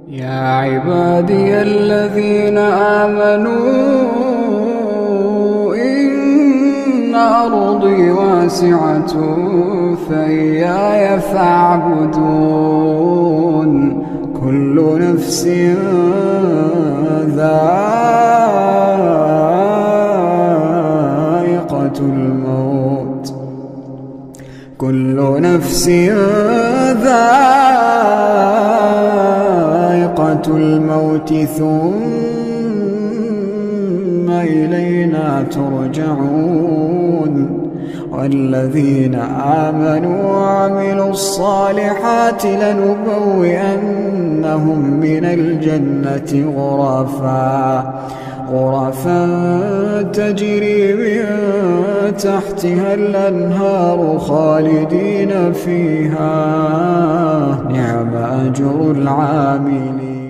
يا عبادي الذين آمنوا إن أرضي واسعة فإياي فاعبدون. كل نفس ذائقة الموت، كل نفس ذائقة الموت ثم إلينا ترجعون. والذين آمنوا وعملوا الصالحات لنبوئنهم من الجنة غرفا تجري من تحتها الأنهار خالدين فيها، نعم أجر العاملين.